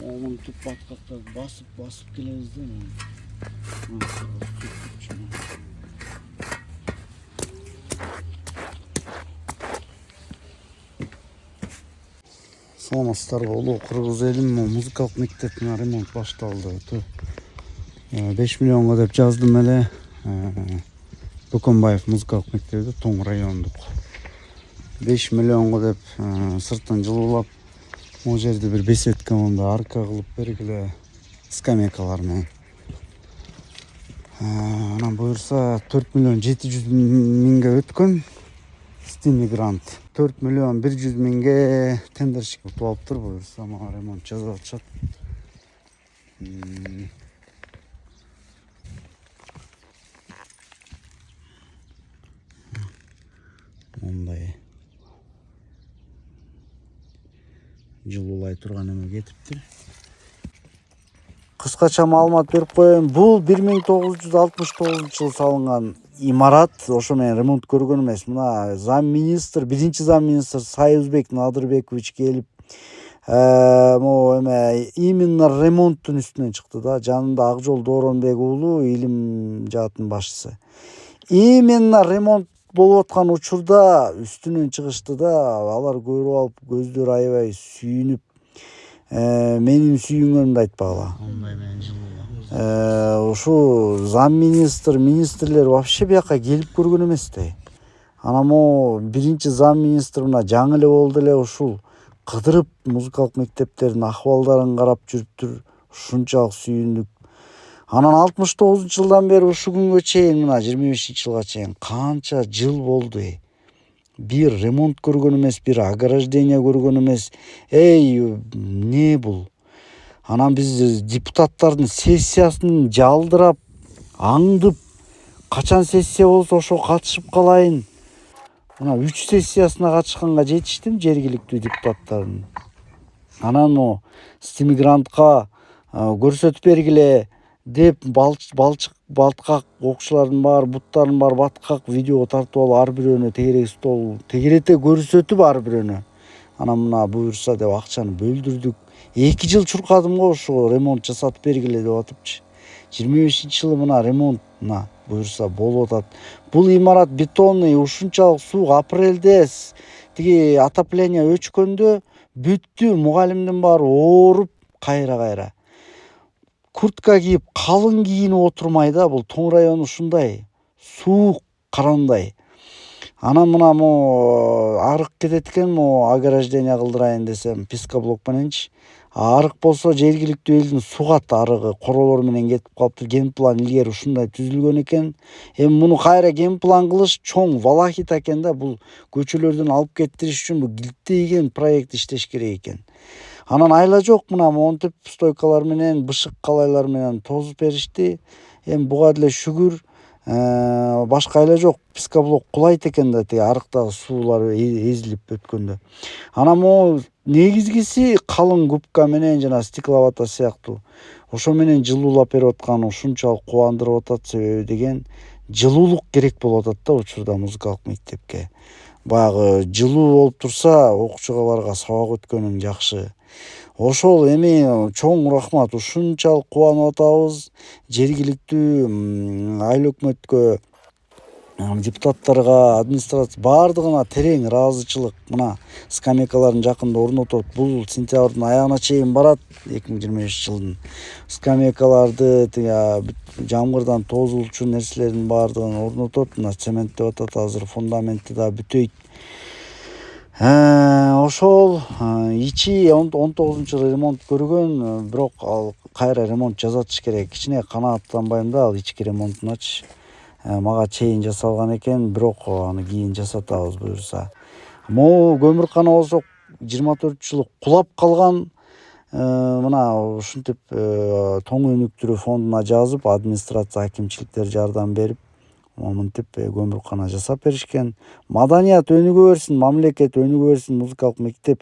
Мынтип баткактарды басып келебиз да. Саламатсыздарбы, улуу кыргыз элим, музыкалык мектептин ремонт башталды. 5 миллионго деп жаздым эле. Бөкөнбаев музыкалык мектеби, Тоң райондук. 5 миллионго деп сыртын жылуулап, могу жерде бир беседка мындай арка кылып бергиле, скамейкалар менен. Анан буюрса 4 миллион 700 миңге өткөн стими грант. 4 миллион 100 миңге тендерчик утуп алыптыр. Буюрса мага ремонт жасап атышат. Мындай жылуулай турган эме кетиптир. Кыскача маалымат берип коеюн. Бул 1969-жылы салынган имарат. Ошо менен ремонт көргөн эмес. Мына замминистр, биринчи замминистр Союзбек Надырбекович келип, эме именно ремонттун үстүнөн чыкты да. Жанында Акжол Дооронбек уулу, илим жаатын башчысы. Именно ремонт болуп аткан учурда үстүнөн чыгышты да. Алар көрүп алып, көздөрү аябай сүйүнүп, менин сүйүнгөнүмдү айтпагыла. Ондай менен жылуулап. Ушу замминистр, министрлер вообще бияка келип көргөн эмес да. Анан могу биринчи замминистр мына жаңы эле болду эле ушул кыдырып музыкалык мектептердин акыбалдарын карап жүрүптүр. Ушунчалык сүйүндүк. Анан 69-жылдан бери ушу күнгө чейин, мына 25-жылга чейин канча жыл болду. Бир ремонт көргөн эмес, бир ограждение көргөн эмес. Не бул? Анан биз депутаттардын сессиясын жалдырап, аңдып, качан сессия болсо ошо катышып калайын. Мына 3 сессиясына катышканга жетиштим жергиликтүү депутаттардын. Анан стимигрантка көрсөтүп бергиле деп балткак окуучулардын баары, буттардын баары баткак видео тартып алып, ар бирөөнө тегерете көрсөтүп ар бирөөнө. Анан мына буюрса деп акчаны бөлдүрдүк. 2 жыл чуркадым го ошо ремонт жасатып бергиле деп атыпчы. 25-жылы мына ремонт мына буюрса болуп атат. Бул имарат бетонный, ушунчалык суук апрелде тиги отопление өчкөндө бүттү, мугалимдин баары ооруп кайра. Куртка кийип, калың кийинип отурмай да, бул Тоң району ушундай. Суук, карандай. Анан мына арык кетет экен, ограждение кылдырайын десем, пескоблок мененчи. Арык болсо жергиликтүү элдин сугат арыгы, королор менен кетип калыптыр. Генплан илгери ушундай түзүлгөн экен. Эми муну кайра генплан кылыш чоң валахита экен да. Бул көчөлөрдөн алып кеттириш үчүн бул килттейген проект иштеш керек экен. Анан айла жок, мына монтип стойкалар менен, бышык калайлар менен тозуп беришти. Эми буга деле шүгүр, башка айла жок. Пескоблок кулайт экен да, тиги арыктагы суулар эзилип өткөндө. Анан негизгиси калың губка менен жана стекловата сыяктуу. Ошо менен жылуулап берип аткан ушунчалык кубандырып атат. Себеби деген жылуулук керек болуп атат да учурда музыкалык мектепке. Баягы жылуу болуп турса, окуучуларга сабак өткөнүң жакшы. Ошол эми чоң рахмат. Ушунчалык кубанып атабыз. Жергиликтүү айыл өкмөткө, депутаттарга, администрация баардыгына терең ыраазычылык. Мына скамейкаларын жакында орнотот. Бул сентябрдын аягына чейин барат, 2025-жылдын. Скамейкаларды, жамгырдан тозулчу нерселердин баардыгын орнотот. Мына цементтеп атат, азыр фундаменти да бүтөйт. Ошол ичи 19-жылы ремонт көргөн, бирок ал кайра ремонт жасатыш керек. Кичине канааттанбайм да, ал ички ремонтуначы. Мага чейин жасалган экен, бирок аны кийин жасатабыз буюрса. Могу көмүркана болсо 24 жыл кулап калган. Мына ушинтип тоң өнүктүрүү фондуна жазып, администрация, акимчиликтер жардам берип, мынтип көмүркана жасап беришкен. Маданият өнүгө берсин, мамлекет өнүгө берсин, музыкалык мектеп